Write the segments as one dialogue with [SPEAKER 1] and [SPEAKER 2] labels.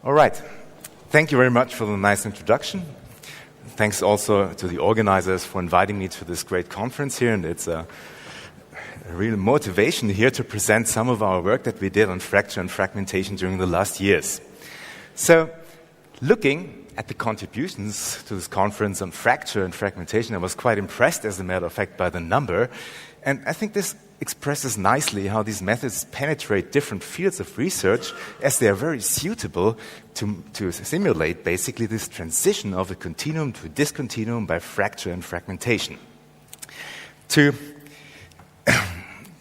[SPEAKER 1] All right. Thank you very much for the nice introduction. Thanks also to the organizers for inviting me to this great conference here, and it's a real motivation here to present some of our work that we did on fracture and fragmentation during the last years. So, looking at the contributions to this conference on fracture and fragmentation, I was quite impressed, as a matter of fact, by the number, and I think this expresses nicely how these methods penetrate different fields of research, as they are very suitable to simulate basically this transition of a continuum to a discontinuum by fracture and fragmentation. To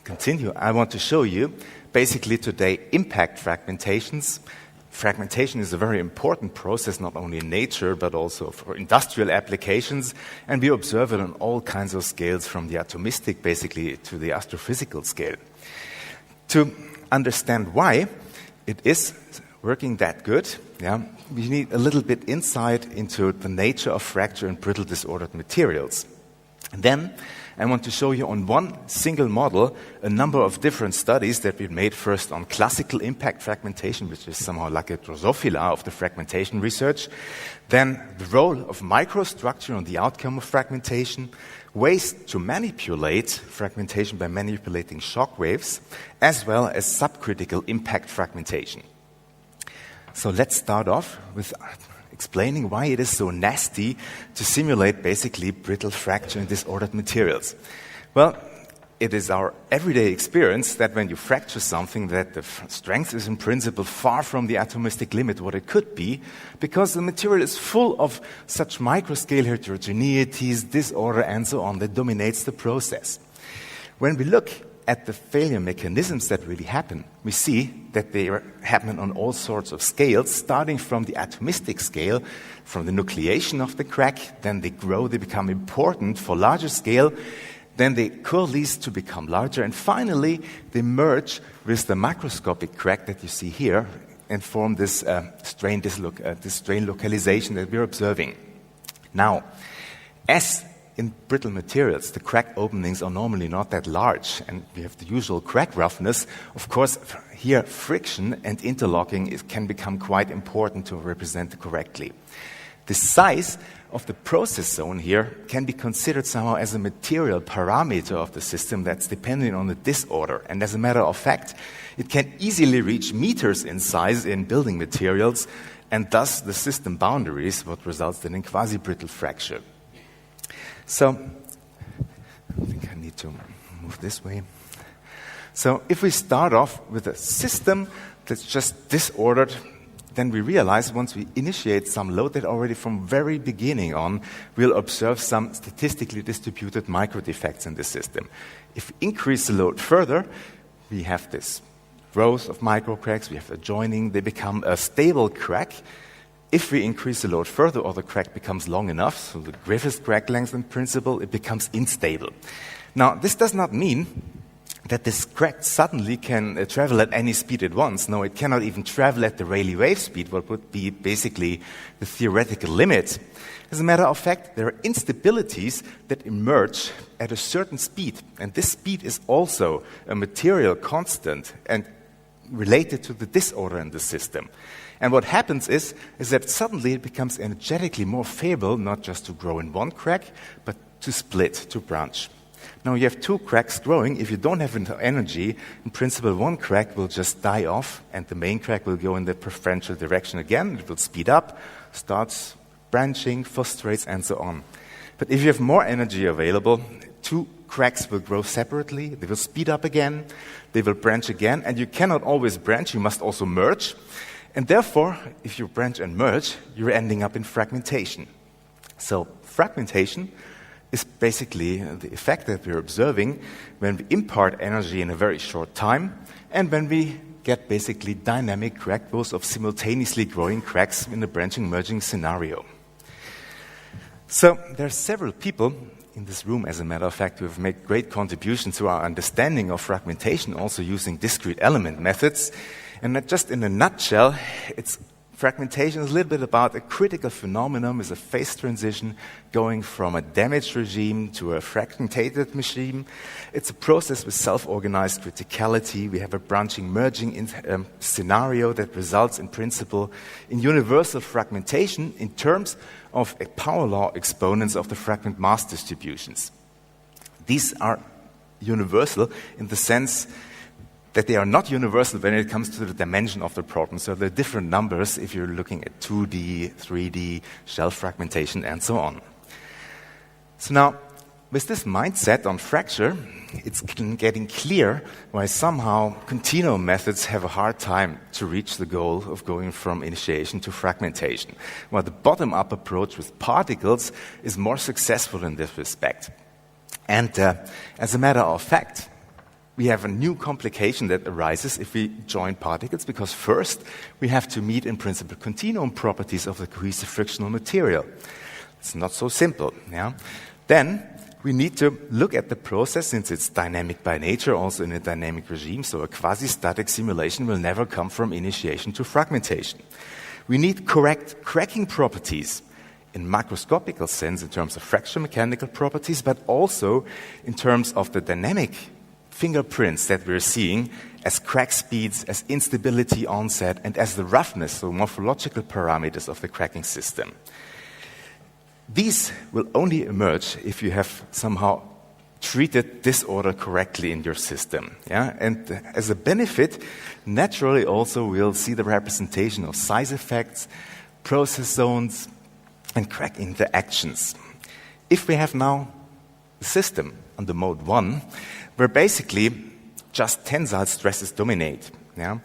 [SPEAKER 1] continue, I want to show you basically today impact fragmentations. Fragmentation is a very important process, not only in nature, but also for industrial applications, and we observe it on all kinds of scales, from the atomistic, basically, to the astrophysical scale. To understand why it is working that good, we need a little bit insight into the nature of fracture and brittle disordered materials. And then I want to show you on one single model a number of different studies that we made, first on classical impact fragmentation, which is somehow like a Drosophila of the fragmentation research, then the role of microstructure on the outcome of fragmentation, ways to manipulate fragmentation by manipulating shock waves, as well as subcritical impact fragmentation. So let's start off with explaining why it is so nasty to simulate basically brittle fracture and disordered materials. Well, it is our everyday experience that when you fracture something, that the strength is in principle far from the atomistic limit what it could be, because the material is full of such microscale heterogeneities, disorder, and so on that dominates the process. When we look at the failure mechanisms that really happen, we see that they happen on all sorts of scales, starting from the atomistic scale, from the nucleation of the crack, then they grow, they become important for larger scale, then they coalesce to become larger, and finally they merge with the macroscopic crack that you see here and form this strain localization that we're observing. Now, as in brittle materials, the crack openings are normally not that large, and we have the usual crack roughness. Of course, here friction and interlocking can become quite important to represent it correctly. The size of the process zone here can be considered somehow as a material parameter of the system that's dependent on the disorder, and as a matter of fact, it can easily reach meters in size in building materials, and thus the system boundaries, what results in quasi-brittle fracture. So, I think I need to move this way. So, if we start off with a system that's just disordered, then we realize once we initiate some load that already from very beginning on, we'll observe some statistically distributed microdefects in the system. If we increase the load further, we have this rows of microcracks, we have adjoining, they become a stable crack. If we increase the load further, or the crack becomes long enough, so the Griffith crack length in principle, it becomes unstable. Now, this does not mean that this crack suddenly can travel at any speed at once. No, it cannot even travel at the Rayleigh wave speed, what would be basically the theoretical limit. As a matter of fact, there are instabilities that emerge at a certain speed, and this speed is also a material constant and related to the disorder in the system. And what happens is that suddenly it becomes energetically more favorable not just to grow in one crack, but to split, to branch. Now you have two cracks growing. If you don't have enough energy, in principle one crack will just die off, and the main crack will go in the preferential direction again. It will speed up, starts branching, frustrates, and so on. But if you have more energy available, two cracks will grow separately, they will speed up again, they will branch again, and you cannot always branch, you must also merge. And therefore, if you branch and merge, you're ending up in fragmentation. So fragmentation is basically the effect that we're observing when we impart energy in a very short time, and when we get basically dynamic crack growth of simultaneously growing cracks in a branching-merging scenario. So there are several people in this room, as a matter of fact, who have made great contributions to our understanding of fragmentation, also using discrete element methods. And just in a nutshell, it's Fragmentation is a little bit about a critical phenomenon, is a phase transition going from a damaged regime to a fragmented regime. It's a process with self-organized criticality. We have a branching, merging scenario that results in principle in universal fragmentation in terms of power law exponents of the fragment mass distributions. These are universal in the sense that they are not universal when it comes to the dimension of the problem. So there are different numbers if you're looking at 2D, 3D, shell fragmentation, and so on. So now, with this mindset on fracture, it's getting clear why somehow continuum methods have a hard time to reach the goal of going from initiation to fragmentation, while the bottom-up approach with particles is more successful in this respect. And as a matter of fact, we have a new complication that arises if we join particles, because first we have to meet in principle continuum properties of the cohesive frictional material. It's not so simple. Yeah? Then we need to look at the process, since it's dynamic by nature, also in a dynamic regime, so a quasi-static simulation will never come from initiation to fragmentation. We need correct cracking properties in macroscopical sense in terms of fracture mechanical properties, but also in terms of the dynamic fingerprints that we're seeing as crack speeds, as instability onset, and as the roughness, so morphological parameters of the cracking system. These will only emerge if you have somehow treated disorder correctly in your system. Yeah? And as a benefit, naturally also we'll see the representation of size effects, process zones, and crack interactions. If we have now a system under mode 1, where basically just tensile stresses dominate, yeah,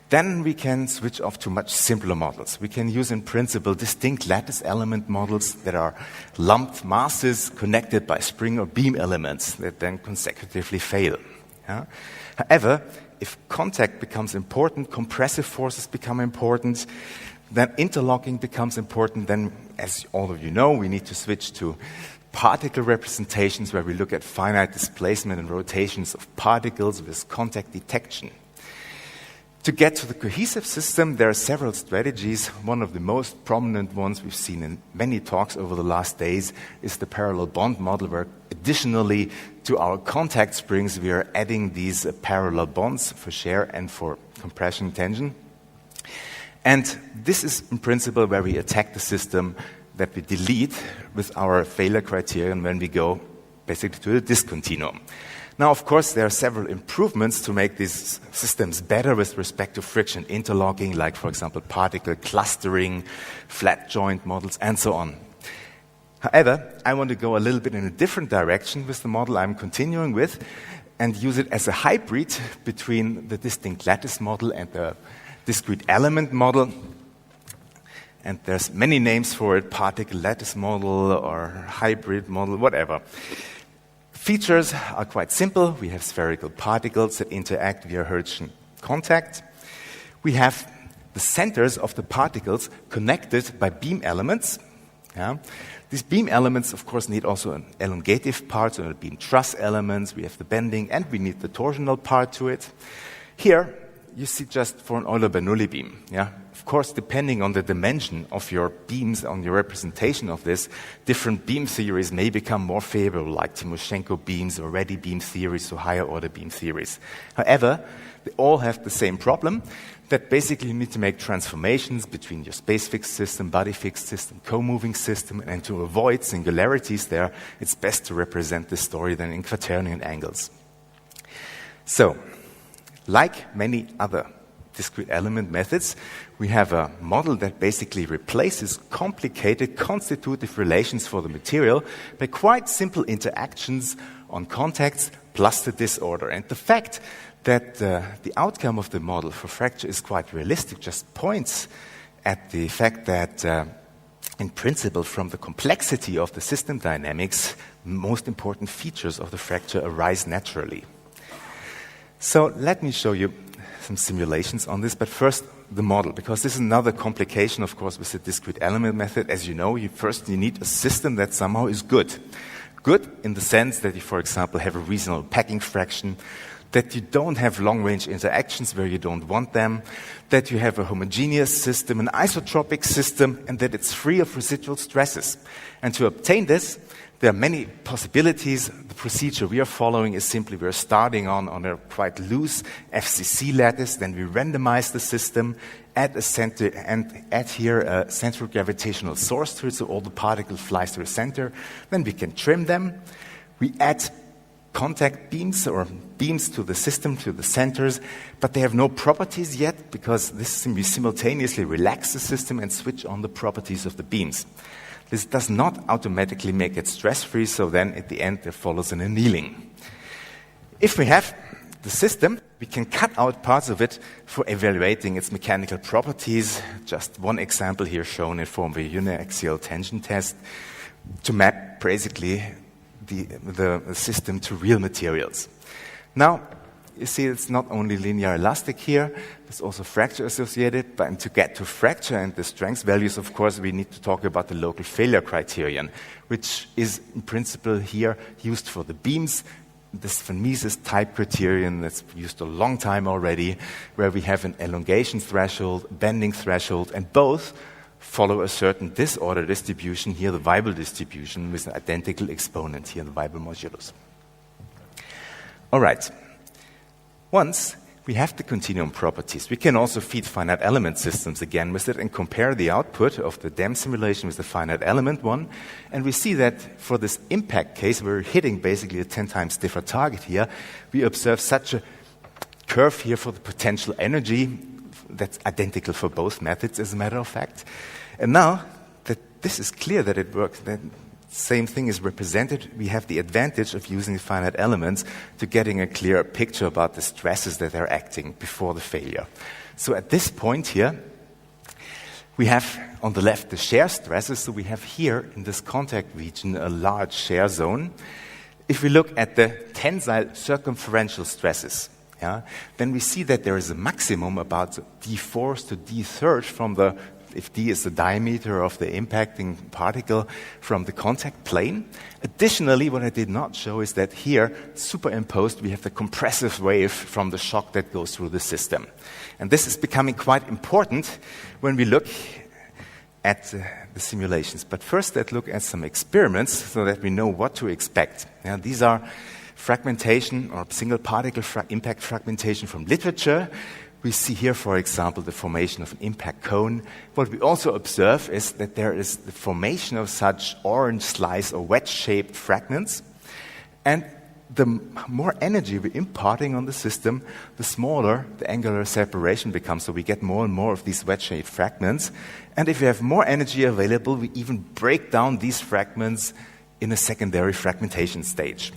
[SPEAKER 1] then we can switch off to much simpler models. We can use in principle distinct lattice element models that are lumped masses connected by spring or beam elements that then consecutively fail. Yeah? However, if contact becomes important, compressive forces become important, then interlocking becomes important, then as all of you know, we need to switch to particle representations where we look at finite displacement and rotations of particles with contact detection. To get to the cohesive system, there are several strategies. One of the most prominent ones we've seen in many talks over the last days is the parallel bond model, where additionally to our contact springs, we are adding these parallel bonds for shear and for compression tension. And this is in principle where we attack the system that we delete with our failure criterion when we go basically to the discontinuum. Now, of course, there are several improvements to make these systems better with respect to friction interlocking, like, for example, particle clustering, flat joint models, and so on. However, I want to go a little bit in a different direction with the model I'm continuing with and use it as a hybrid between the distinct lattice model and the discrete element model. And there's many names for it: particle lattice model or hybrid model, whatever. Features are quite simple. We have spherical particles that interact via Hertzian contact. We have the centers of the particles connected by beam elements. Yeah. These beam elements, of course, need also an elongative part, so the beam truss elements. We have the bending, and we need the torsional part to it. Here, you see just for an Euler-Bernoulli beam. Yeah? Of course, depending on the dimension of your beams, on your representation of this, different beam theories may become more favorable, like Timoshenko beams or Reddy beam theories, so higher order beam theories. However, they all have the same problem, that basically you need to make transformations between your space-fixed system, body-fixed system, co-moving system, and to avoid singularities there, it's best to represent the story then in quaternion angles. So, like many other discrete element methods, we have a model that basically replaces complicated constitutive relations for the material by quite simple interactions on contacts plus the disorder. And the fact that the outcome of the model for fracture is quite realistic just points at the fact that in principle, from the complexity of the system dynamics, most important features of the fracture arise naturally. So let me show you some simulations on this, but first the model, because this is another complication, of course, with the discrete element method. As you know, you need a system that somehow is good. Good in the sense that you, for example, have a reasonable packing fraction, that you don't have long-range interactions where you don't want them, that you have a homogeneous system, an isotropic system, and that it's free of residual stresses. And to obtain this, there are many possibilities. The procedure we are following is simply we're starting on a quite loose FCC lattice, then we randomize the system, add a center, and add here a central gravitational source to it, so all the particles fly to the center. Then we can trim them. We add contact beams or beams to the system, to the centers, but they have no properties yet because we simultaneously relax the system and switch on the properties of the beams. This does not automatically make it stress-free, so then at the end there follows an annealing. If we have the system, we can cut out parts of it for evaluating its mechanical properties. Just one example here shown in form of a uniaxial tension test to map basically the system to real materials. Now, you see it's not only linear elastic here, there's also fracture associated, but to get to fracture and the strength values, of course, we need to talk about the local failure criterion, which is in principle here used for the beams. This von Mises type criterion that's used a long time already, where we have an elongation threshold, bending threshold, and both follow a certain disorder distribution, here the Weibel distribution with an identical exponent, here the Weibel modulus. All right. Once we have the continuum properties, we can also feed finite element systems again with it and compare the output of the DEM simulation with the finite element one. And we see that for this impact case, we're hitting basically a 10 times stiffer target here. We observe such a curve here for the potential energy that's identical for both methods, as a matter of fact. And now that this is clear that it works, that same thing is represented, we have the advantage of using finite elements to getting a clearer picture about the stresses that are acting before the failure. So at this point here, we have on the left the shear stresses. So we have here in this contact region a large shear zone. If we look at the tensile circumferential stresses, then we see that there is a maximum about d4 to d3 from the, if d is the diameter of the impacting particle from the contact plane. Additionally, what I did not show is that here, superimposed, we have the compressive wave from the shock that goes through the system. And this is becoming quite important when we look at the simulations. But first, let's look at some experiments so that we know what to expect. These are fragmentation or single particle impact fragmentation from literature. We see here, for example, the formation of an impact cone. What we also observe is that there is the formation of such orange slice or wedge-shaped fragments. And the more energy we're imparting on the system, the smaller the angular separation becomes. So we get more and more of these wedge-shaped fragments. And if we have more energy available, we even break down these fragments in a secondary fragmentation stage.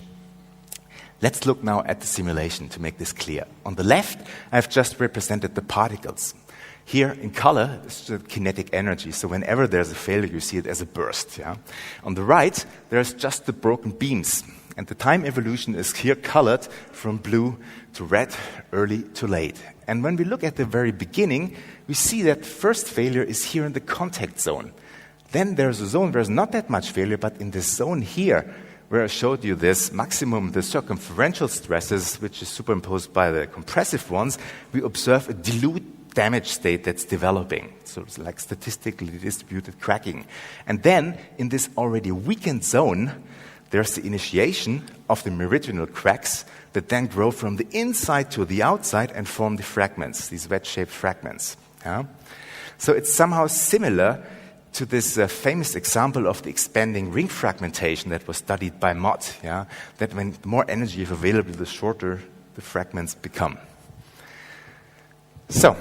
[SPEAKER 1] Let's look now at the simulation to make this clear. On the left, I've just represented the particles. Here in color is the kinetic energy. So whenever there's a failure, you see it as a burst. On the right, there's just the broken beams. And the time evolution is here colored from blue to red, early to late. And when we look at the very beginning, we see that first failure is here in the contact zone. Then there's a zone where there's not that much failure, but in this zone here, where I showed you this maximum, the circumferential stresses, which is superimposed by the compressive ones, we observe a dilute damage state that's developing. So it's like statistically distributed cracking. And then, in this already weakened zone, there's the initiation of the meridional cracks that then grow from the inside to the outside and form the fragments, these wedge-shaped fragments. So it's somehow similar to this famous example of the expanding ring fragmentation that was studied by Mott, that when more energy is available, the shorter the fragments become. So,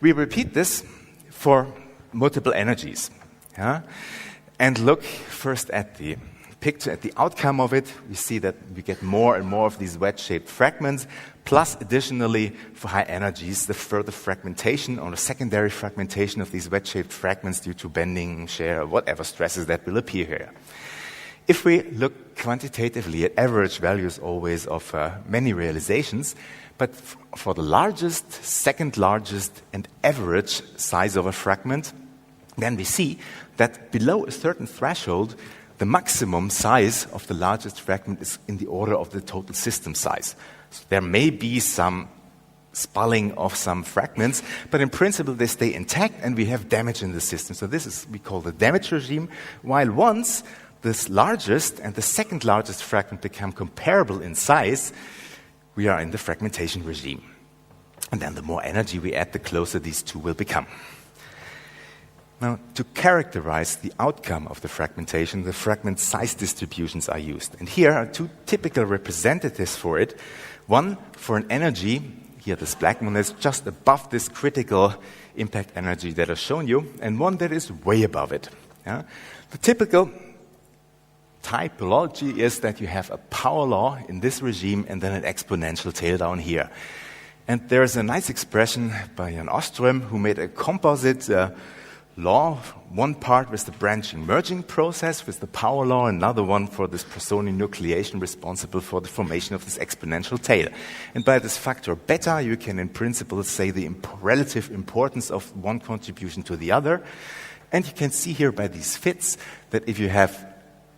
[SPEAKER 1] we repeat this for multiple energies. And look first at the picture, at the outcome of it. We see that we get more and more of these wedge-shaped fragments, plus additionally, for high energies, the further fragmentation or the secondary fragmentation of these wedge-shaped fragments due to bending, shear, whatever stresses that will appear here. If we look quantitatively at average values always of many realizations, but for the largest, second largest, and average size of a fragment, then we see that below a certain threshold, the maximum size of the largest fragment is in the order of the total system size. So there may be some spalling of some fragments, but in principle they stay intact and we have damage in the system. So this is, we call the damage regime, while once this largest and the second largest fragment become comparable in size, we are in the fragmentation regime. And then the more energy we add, the closer these two will become. Now, to characterize the outcome of the fragmentation, the fragment size distributions are used. And here are two typical representatives for it. One for an energy, here this black one is just above this critical impact energy that I've shown you, and one that is way above it. Yeah? The typical typology is that you have a power law in this regime and then an exponential tail down here. And there's a nice expression by Jan Ostrom who made a composite law, one part with the branching merging process with the power law, another one for this Persony nucleation responsible for the formation of this exponential tail. And by this factor beta, you can in principle say the relative importance of one contribution to the other. And you can see here by these fits that if you have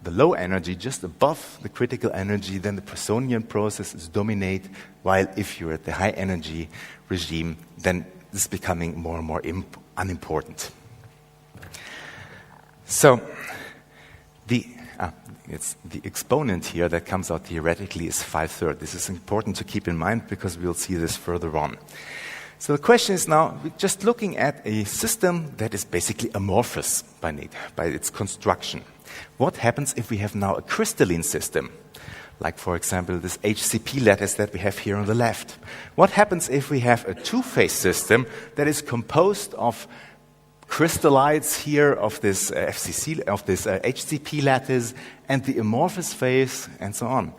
[SPEAKER 1] the low energy just above the critical energy, then the Personian process is dominate, while if you're at the high energy regime, then this is becoming more and more unimportant. So it's the exponent here that comes out theoretically is 5/3. This is important to keep in mind because we'll see this further on. So the question is now, we're just looking at a system that is basically amorphous by its construction. What happens if we have now a crystalline system? Like, for example, this HCP lattice that we have here on the left. What happens if we have a two-phase system that is composed of crystallites here of this HCP lattice and the amorphous phase and so on?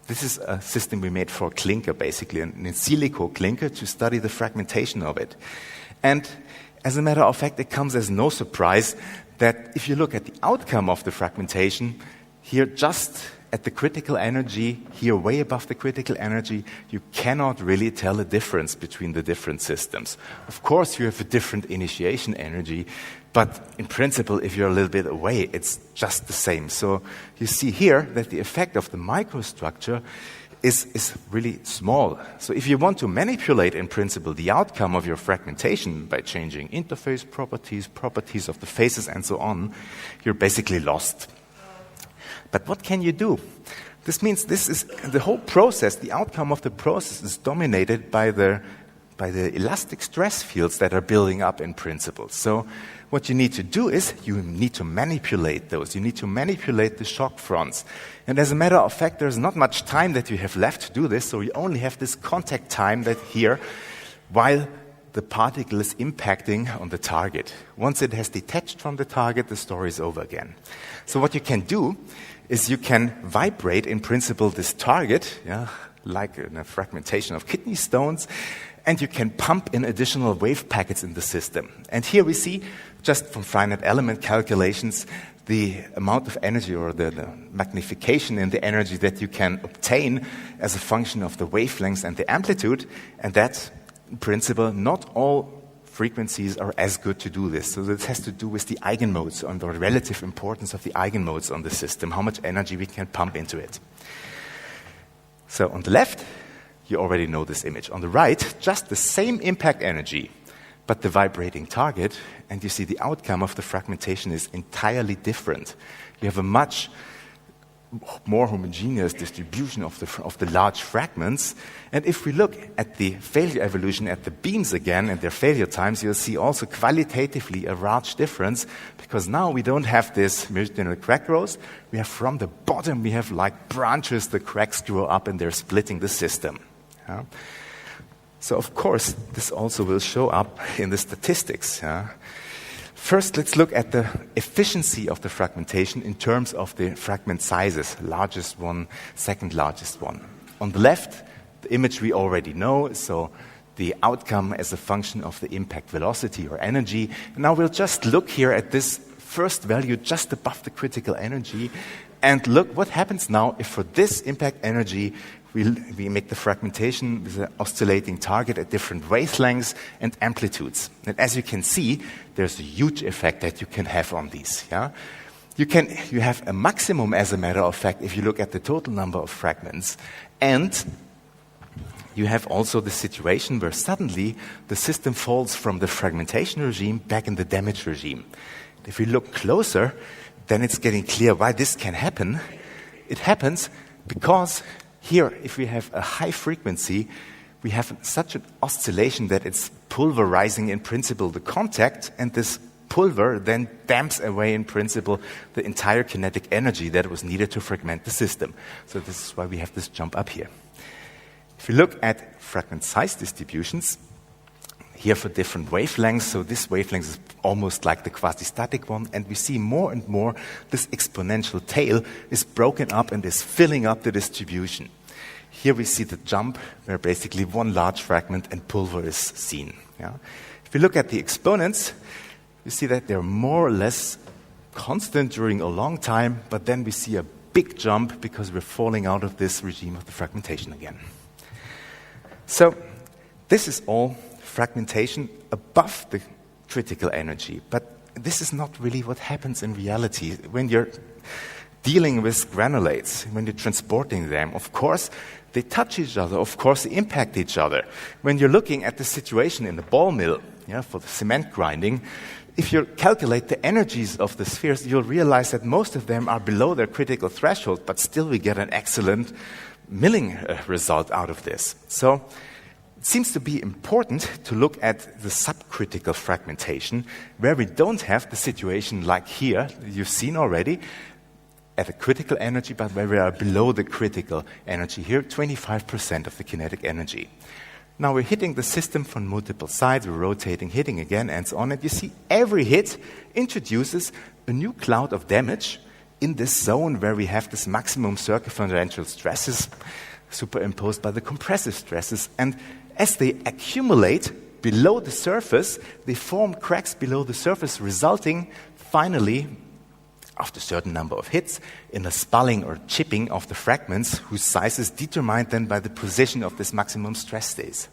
[SPEAKER 1] This is a system we made for clinker, basically, an in silico clinker to study the fragmentation of it. And as a matter of fact, it comes as no surprise that if you look at the outcome of the fragmentation, here just at the critical energy, here way above the critical energy, you cannot really tell a difference between the different systems. Of course, you have a different initiation energy, but in principle, if you're a little bit away, it's just the same. So you see here that the effect of the microstructure is really small. So if you want to manipulate, in principle, the outcome of your fragmentation by changing interface properties of the phases and so on, you're basically lost. But what can you do? This means this is the whole process, the outcome of the process is dominated by the elastic stress fields that are building up in principle. So what you need to do is you need to manipulate those. You need to manipulate the shock fronts. And as a matter of fact, there's not much time that you have left to do this, so you only have this contact time that here while the particle is impacting on the target. Once it has detached from the target, the story is over again. So what you can do is you can vibrate, in principle, this target, like in a fragmentation of kidney stones, and you can pump in additional wave packets in the system. And here we see, just from finite element calculations, the amount of energy or the magnification in the energy that you can obtain as a function of the wavelengths and the amplitude, and that, in principle, not all frequencies are as good to do this. So this has to do with the eigenmodes and the relative importance of the eigenmodes on the system, how much energy we can pump into it. So on the left, you already know this image. On the right, just the same impact energy, but the vibrating target, and you see the outcome of the fragmentation is entirely different. You have a much more homogeneous distribution of the large fragments. And if we look at the failure evolution at the beams again and their failure times, you'll see also qualitatively a large difference, because now we don't have this meridional crack growth. We have from the bottom, we have like branches, the cracks grow up and they're splitting the system. Yeah? So of course, this also will show up in the statistics. Yeah? First, let's look at the efficiency of the fragmentation in terms of the fragment sizes, largest one, second largest one. On the left, the image we already know, so the outcome as a function of the impact velocity or energy. And now we'll just look here at this first value just above the critical energy and look what happens now if for this impact energy we make the fragmentation with an oscillating target at different wavelengths and amplitudes. And as you can see, there's a huge effect that you can have on these. Yeah? You have a maximum, as a matter of fact, if you look at the total number of fragments. And you have also the situation where suddenly the system falls from the fragmentation regime back in the damage regime. If we look closer, then it's getting clear why this can happen. It happens because here, if we have a high frequency, we have such an oscillation that it's pulverizing in principle the contact, and this pulver then damps away in principle the entire kinetic energy that was needed to fragment the system. So this is why we have this jump up here. If you look at fragment size distributions, here for different wavelengths, so this wavelength is almost like the quasi-static one, and we see more and more this exponential tail is broken up and is filling up the distribution. Here we see the jump where basically one large fragment and pulver is seen. Yeah? If we look at the exponents, you see that they're more or less constant during a long time, but then we see a big jump because we're falling out of this regime of the fragmentation again. So this is all fragmentation above the critical energy, but this is not really what happens in reality. When you're dealing with granulates, when you're transporting them, of course, they touch each other, of course, they impact each other. When you're looking at the situation in the ball mill, for the cement grinding, if you calculate the energies of the spheres, you'll realize that most of them are below their critical threshold, but still we get an excellent milling result out of this. So it seems to be important to look at the subcritical fragmentation, where we don't have the situation like here, you've seen already, at a critical energy, but where we are below the critical energy here, 25% of the kinetic energy. Now we're hitting the system from multiple sides, we're rotating, hitting again, and so on, and you see every hit introduces a new cloud of damage in this zone where we have this maximum circumferential stresses superimposed by the compressive stresses, and as they accumulate below the surface, they form cracks below the surface, resulting finally, after a certain number of hits, in a spalling or chipping of the fragments, whose size is determined then by the position of this maximum stress stays.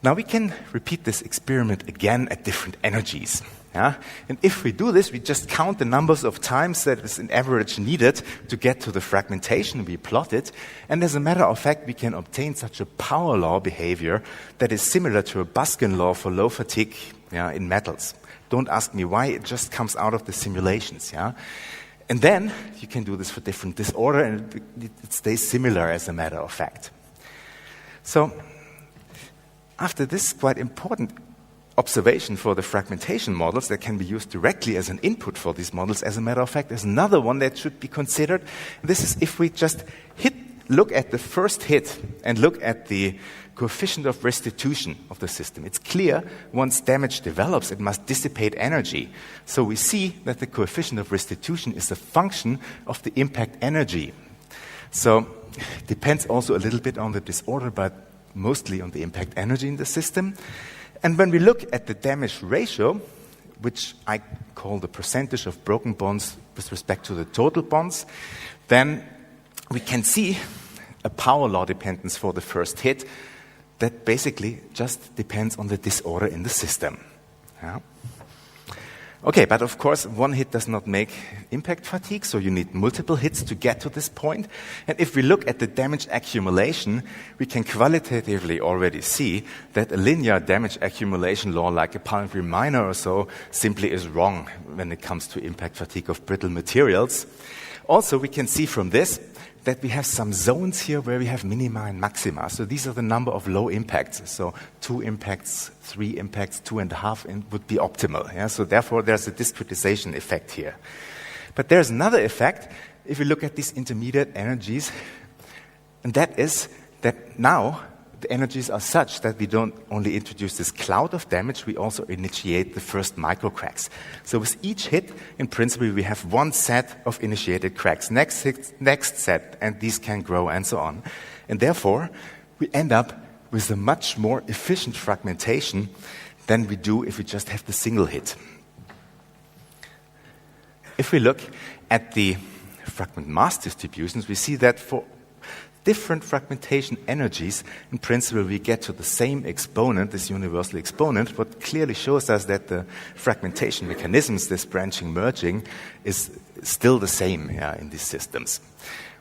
[SPEAKER 1] Now we can repeat this experiment again at different energies. And if we do this, we just count the numbers of times that is in average needed to get to the fragmentation, we plot it, and as a matter of fact, we can obtain such a power law behavior that is similar to a Baskin law for low fatigue in metals. Don't ask me why, it just comes out of the simulations. And then you can do this for different disorder, and it stays similar as a matter of fact. So after this quite important observation for the fragmentation models that can be used directly as an input for these models, as a matter of fact, there's another one that should be considered. This is if we just look at the first hit and look at the coefficient of restitution of the system. It's clear once damage develops, it must dissipate energy. So we see that the coefficient of restitution is a function of the impact energy. So it depends also a little bit on the disorder, but mostly on the impact energy in the system. And when we look at the damage ratio, which I call the percentage of broken bonds with respect to the total bonds, then we can see a power law dependence for the first hit that basically just depends on the disorder in the system. Okay, but of course, one hit does not make impact fatigue, so you need multiple hits to get to this point. And if we look at the damage accumulation, we can qualitatively already see that a linear damage accumulation law, like a Palmgren minor or so, simply is wrong when it comes to impact fatigue of brittle materials. Also, we can see from this that we have some zones here where we have minima and maxima. So these are the number of low impacts. So 2 impacts, 3 impacts, 2.5 would be optimal. So therefore, there's a discretization effect here. But there's another effect if we look at these intermediate energies, and that is that now the energies are such that we don't only introduce this cloud of damage, we also initiate the first microcracks. So with each hit, in principle, we have one set of initiated cracks, next set, and these can grow and so on. And therefore, we end up with a much more efficient fragmentation than we do if we just have the single hit. If we look at the fragment mass distributions, we see that for different fragmentation energies, in principle, we get to the same exponent, this universal exponent, what clearly shows us that the fragmentation mechanisms, this branching, merging, is still the same in these systems.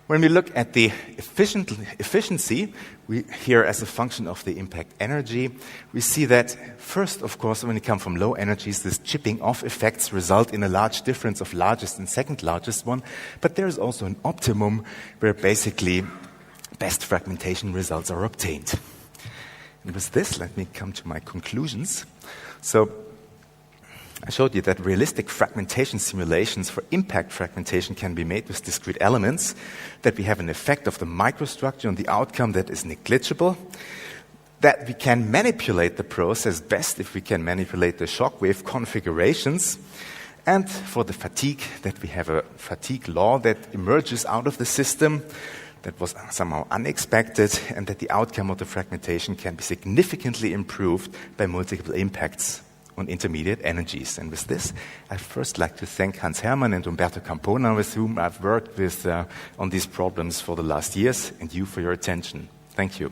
[SPEAKER 1] When we look at the efficiency, here as a function of the impact energy, we see that first, of course, when you come from low energies, this chipping off effects result in a large difference of largest and second largest one. But there is also an optimum where basically best fragmentation results are obtained. And with this, let me come to my conclusions. So I showed you that realistic fragmentation simulations for impact fragmentation can be made with discrete elements, that we have an effect of the microstructure on the outcome that is negligible, that we can manipulate the process best if we can manipulate the shock wave configurations, and for the fatigue, that we have a fatigue law that emerges out of the system that was somehow unexpected, and that the outcome of the fragmentation can be significantly improved by multiple impacts on intermediate energies. And with this, I'd first like to thank Hans Hermann and Umberto Campona, with whom I've worked with on these problems for the last years, and you for your attention. Thank you.